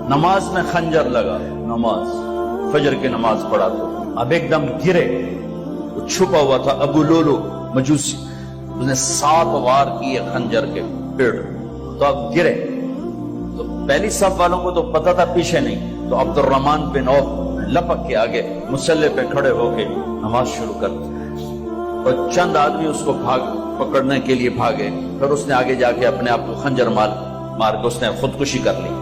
نماز میں خنجر لگا، نماز فجر کی نماز پڑھا تو اب ایک دم گرے، وہ چھپا ہوا تھا ابو لولو مجوسی، اس نے 7 وار کیے خنجر کے پیڑ، تو اب گرے تو پہلی صف والوں کو تو پتا تھا پیچھے نہیں، تو عبد الرحمن بن عوف لپک کے آگے مصلی پہ کھڑے ہو کے نماز شروع کر دی، اور چند آدمی اس کو پکڑنے کے لیے بھاگے، پھر اس نے آگے جا کے اپنے آپ کو خنجر مار کے اس نے خودکشی کر لی،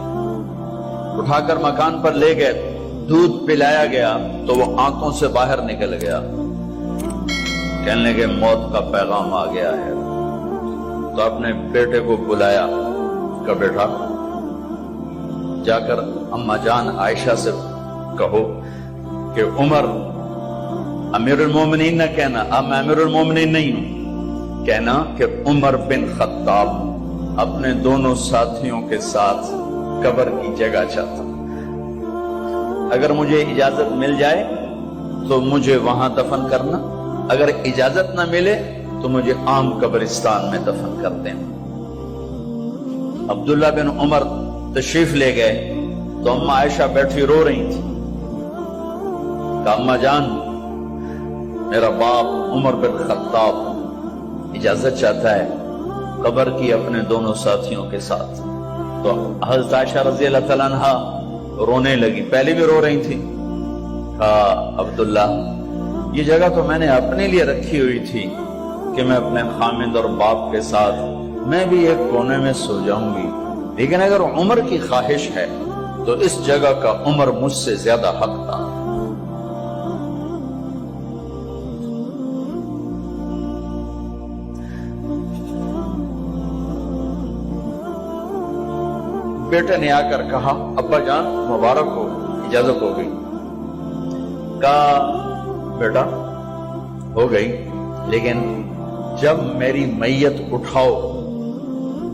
اٹھا کر مکان پر لے گئے، دودھ پلایا گیا تو وہ آنکھوں سے باہر نکل گیا، کہنے لگے موت کا پیغام آ گیا ہے، تو اپنے بیٹے کو بلایا کہ بیٹا جا کر اما جان عائشہ سے کہو کہ عمر امیر المومنین نہ کہنا، اب میں امیر المومنین نہیں ہوں، کہنا کہ عمر بن خطاب اپنے دونوں ساتھیوں کے ساتھ قبر کی جگہ چاہتا، اگر مجھے اجازت مل جائے تو مجھے وہاں دفن کرنا، اگر اجازت نہ ملے تو مجھے عام قبرستان میں دفن کر دینا۔ عبداللہ بن عمر تشریف لے گئے تو اما عائشہ بیٹھی رو رہی تھی، کہا اما جان میرا باپ عمر بن خطاب اجازت چاہتا ہے قبر کی اپنے دونوں ساتھیوں کے ساتھ، تو حضرت عائشہ رضی اللہ تعالیٰ عنہ رونے لگی، پہلے بھی رو رہی تھی، کہا عبداللہ یہ جگہ تو میں نے اپنے لیے رکھی ہوئی تھی کہ میں اپنے خامند اور باپ کے ساتھ میں بھی ایک کونے میں سو جاؤں گی، لیکن اگر عمر کی خواہش ہے تو اس جگہ کا عمر مجھ سے زیادہ حق تھا۔ بیٹے نے آ کر کہا ابا جان مبارک ہو، اجازت ہو گئی، کہا بیٹا ہو گئی، لیکن جب میری میت اٹھاؤ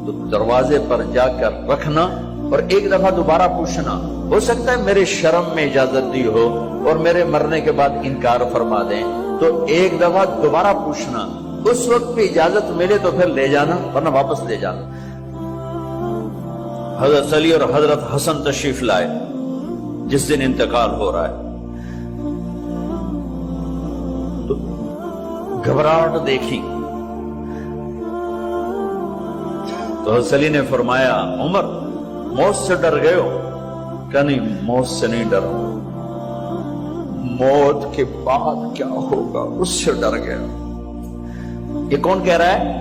تو دروازے پر جا کر رکھنا اور ایک دفعہ دوبارہ پوچھنا، ہو سکتا ہے میرے شرم میں اجازت دی ہو اور میرے مرنے کے بعد انکار فرما دیں، تو ایک دفعہ دوبارہ پوچھنا، اس وقت بھی اجازت ملے تو پھر لے جانا ورنہ واپس لے جانا۔ حضرت علی اور حضرت حسن تشریف لائے جس دن انتقال ہو رہا ہے، تو گھبراہٹ دیکھی تو حضرت علی نے فرمایا عمر موت سے ڈر گئے ہو؟ کہ نہیں موت سے نہیں ڈر، موت کے بعد کیا ہوگا اس سے ڈر گیا۔ یہ کون کہہ رہا ہے؟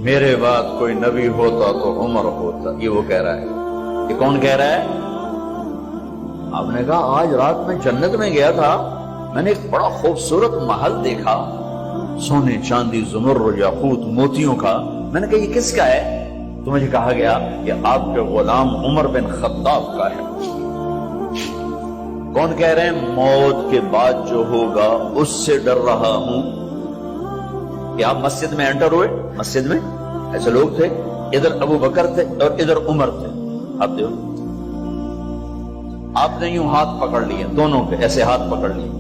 میرے بعد کوئی نبی ہوتا تو عمر ہوتا، یہ وہ کہہ رہا ہے۔ یہ کون کہہ رہا ہے؟ آپ نے کہا آج رات میں جنت میں گیا تھا، میں نے ایک بڑا خوبصورت محل دیکھا، سونے چاندی زمرد یاقوت موتیوں کا، میں نے کہا یہ کس کا ہے؟ تو مجھے کہا گیا کہ آپ کے غلام عمر بن خطاب کا ہے۔ کون کہہ رہے ہیں؟ موت کے بعد جو ہوگا اس سے ڈر رہا ہوں۔ کہ آپ مسجد میں انٹر ہوئے، مسجد میں ایسے لوگ تھے، ادھر ابو بکر تھے اور ادھر عمر تھے، آپ نے یوں ہاتھ پکڑ لیے، دونوں کے ایسے ہاتھ پکڑ لیے،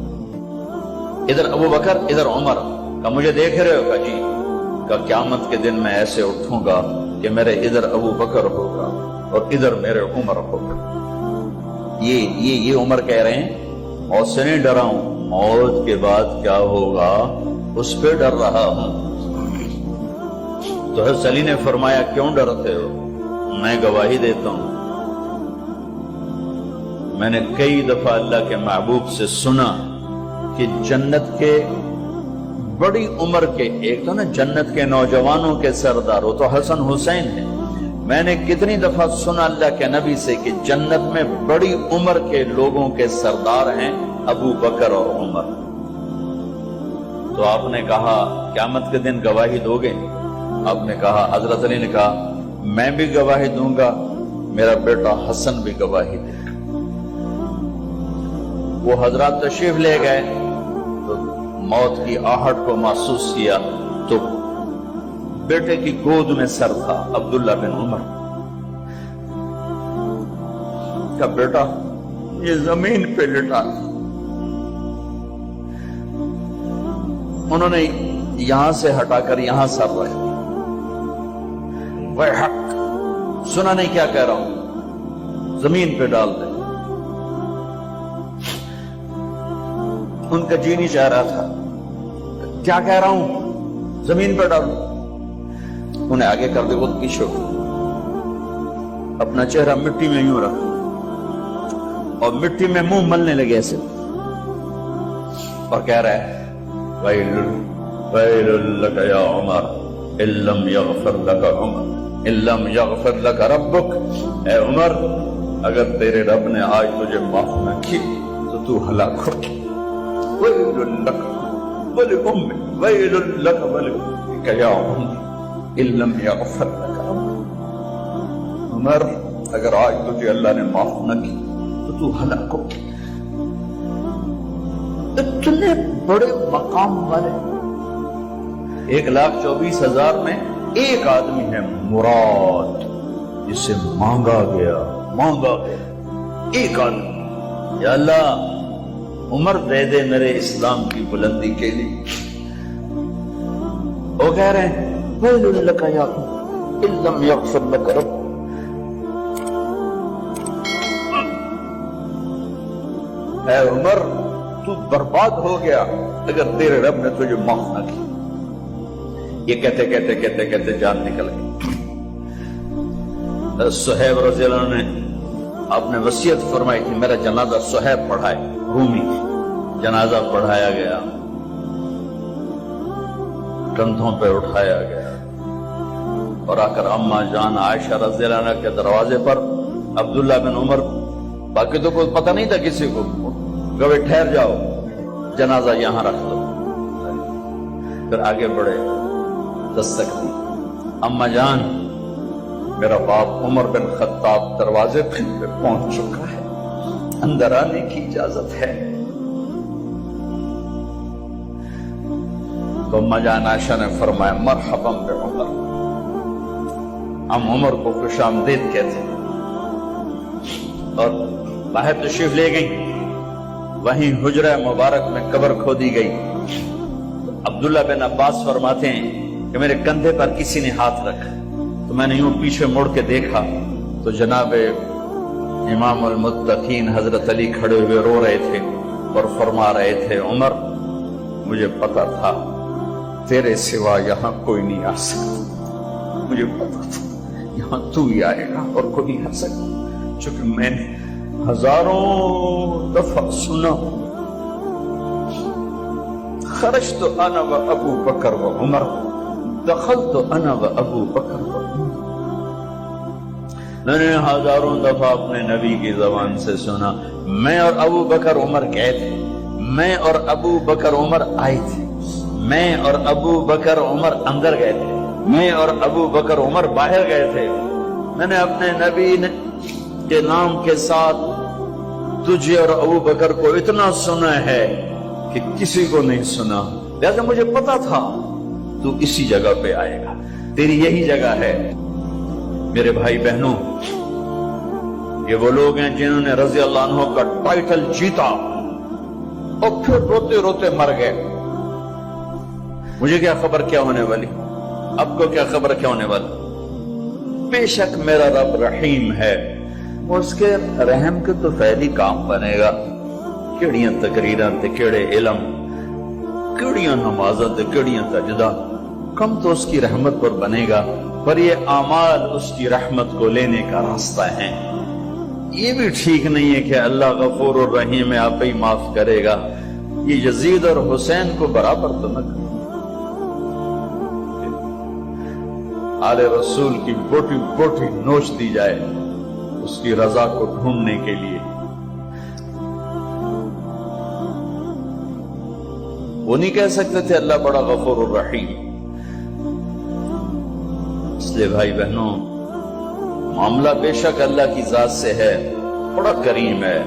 ادھر ابو بکر ادھر عمر، کہ مجھے دیکھ رہے ہو؟ کہ جی، کہ قیامت کے دن میں ایسے اٹھوں گا کہ میرے ادھر ابو بکر ہوگا اور ادھر میرے عمر ہوگا۔ یہ عمر کہہ رہے ہیں موت سے نہیں ڈرا ہوں، موت کے بعد کیا ہوگا اس پہ ڈر رہا ہوں۔ تو حضرت علی نے فرمایا کیوں ڈرتے ہو؟ میں گواہی دیتا ہوں، میں نے کئی دفعہ اللہ کے محبوب سے سنا کہ جنت کے بڑی عمر کے، ایک تو نا جنت کے نوجوانوں کے سردار، وہ تو حسن حسین ہیں، میں نے کتنی دفعہ سنا اللہ کے نبی سے کہ جنت میں بڑی عمر کے لوگوں کے سردار ہیں ابو بکر اور عمر۔ تو آپ نے کہا قیامت کے دن گواہی دو گے؟ آپ نے کہا، حضرت علی نے کہا میں بھی گواہی دوں گا، میرا بیٹا حسن بھی گواہی دے گا۔ وہ حضرات تشریف لے گئے تو موت کی آہٹ کو محسوس کیا تو بیٹے کی گود میں سر تھا عبداللہ بن عمر کا، بیٹا یہ زمین پہ لٹا، انہوں نے یہاں سے ہٹا کر یہاں سر رکھ دیا۔ وہ حق سنا نہیں کیا کہہ رہا ہوں، زمین پہ ڈال دیں. ان کا جی نہیں چاہ رہا تھا. کیا کہہ رہا ہوں؟ زمین پہ ڈالو. انہیں آگے کر دے، وہ پیچھے اپنا چہرہ مٹی میں یوں رکھ اور مٹی میں منہ ملنے لگے ایسے، اور کہہ رہا ہے ویل ویل لک یا عمر ان لم یغفر لک عمر ان لم یغفر لک ربک. اے عمر، اگر تیرے رب نے آج تجھے معاف نہ کی تو ہلاک ہو. ویل لک ولأمک ویل لک ولأمک یا عمر ان لم یغفر لک ربک. عمر، اگر آج تجھے اللہ نے معاف نہ کی تو ہلاک ہو. اتنے بڑے مقام والے 1,24,000 میں ایک آدمی ہے مراد، جسے مانگا گیا ایک آدمی. یا اللہ، عمر دے دے میرے اسلام کی بلندی کے لیے. وہ کہہ رہے ہیں ویل لک یا عمر ان لم یغفر لک ربک. اے عمر، تو برباد ہو گیا اگر تیرے رب نے تجھے معاف نہ کی. یہ کہتے کہتے کہتے کہتے جان نکل گئی. صہیب رضی اللہ عنہ نے آپ نے وصیت فرمائی کہ میرا جنازہ صہیب پڑھائے. رومی جنازہ پڑھایا گیا، کندھوں پہ اٹھایا گیا، اور آ کر اماں جان عائشہ رضی اللہ عنہ کے دروازے پر عبداللہ بن عمر، باقی تو کوئی پتہ نہیں تھا کسی کو، کبھی ٹھہر جاؤ، جنازہ یہاں رکھ دو. پھر آگے بڑھے، دستک دی. اماں جان، میرا باپ عمر بن خطاب دروازے پہ پہنچ چکا ہے، اندر آنے کی اجازت ہے. تو اماں جان عائشہ نے فرمایا مرحبا بعمر. ہم عمر کو خوش آمدید کہتے ہیں. اور باہر تشریف لے گئی. وہیں حجرہ مبارک میں قبر کھودی گئی. عبداللہ بن عباس فرماتے ہیں کہ میرے کندھے پر کسی نے ہاتھ رکھا تو میں نے یوں پیچھے مڑ کے دیکھا تو جناب امام المتقین حضرت علی کھڑے ہوئے رو رہے تھے اور فرما رہے تھے عمر، مجھے پتا تھا تیرے سوا یہاں کوئی نہیں آ سکتا. مجھے پتا تھا یہاں تو ہی آئے گا اور کوئی نہیں آ سکتا، چونکہ میں نے ہزاروں دفعہ سنا خرجت انا و ابو بکر و عمر دخلت انا و ابو بکر و عمر. میں نے ہزاروں دفعہ اپنے نبی کی زبان سے سنا میں اور ابو بکر عمر گئے تھے، میں اور ابو بکر عمر آئے تھے، میں اور ابو بکر عمر اندر گئے تھے، میں اور ابو بکر عمر باہر گئے تھے. میں نے اپنے نبی کے نام کے ساتھ تجھے اور ابو بکر کو اتنا سنا ہے کہ کسی کو نہیں سنا، لہذا مجھے پتا تھا تو اسی جگہ پہ آئے گا، تیری یہی جگہ ہے. میرے بھائی بہنوں، یہ وہ لوگ ہیں جنہوں نے رضی اللہ عنہ کا ٹائٹل جیتا اور پھر روتے روتے مر گئے. مجھے کیا خبر کیا ہونے والی، اب کو کیا خبر کیا ہونے والی. بے شک میرا رب رحیم ہے، اس کے رحم کے تو فیضی کام بنے گا. کیڑیاں تقریراں تے کیڑے علم، کیڑیاں نمازاں تے کیڑیاں سجدہ، کم تو اس کی رحمت پر بنے گا، پر یہ اعمال اس کی رحمت کو لینے کا راستہ ہے. یہ بھی ٹھیک نہیں ہے کہ اللہ غفور الرحیم ہے، آپ ہی معاف کرے گا. یہ یزید اور حسین کو برابر تو نہ کرے. آل رسول کی بوٹی بوٹی نوچ دی جائے اس کی رضا کو ڈھونڈنے کے لیے. وہ نہیں کہہ سکتے تھے اللہ بڑا غفور الرحیم. اس لیے بھائی بہنوں، معاملہ بے شک اللہ کی ذات سے ہے، بڑا کریم ہے،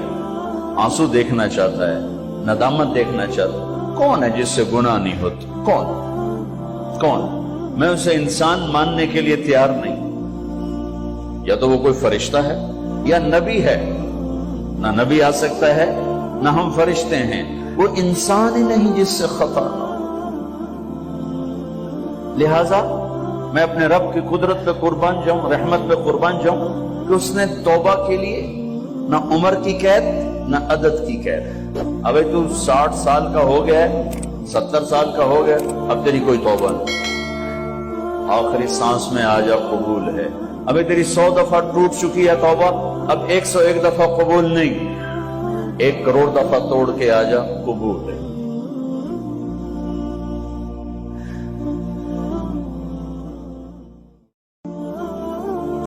آنسو دیکھنا چاہتا ہے، ندامت دیکھنا چاہتا ہے. کون ہے جس سے گناہ نہیں ہوتا؟ کون؟ میں اسے انسان ماننے کے لیے تیار نہیں. یا تو وہ کوئی فرشتہ ہے یا نبی ہے. نہ نبی آ سکتا ہے نہ ہم فرشتے ہیں. وہ انسان ہی نہیں جس سے خطا نہ ہو. لہذا میں اپنے رب کی قدرت پہ قربان جاؤں، رحمت پہ قربان جاؤں کہ اس نے توبہ کے لیے نہ عمر کی قید نہ عدد کی قید. ابھی تو 60 سال کا ہو گیا ہے، 70 سال کا ہو گیا، اب تیری کوئی توبہ نہیں، آخری سانس میں آ جا قبول ہے. ابھی تیری 100 دفعہ ٹوٹ چکی ہے توبہ، اب 101 دفعہ قبول نہیں، 1 کروڑ دفعہ توڑ کے آ جا قبول ہے.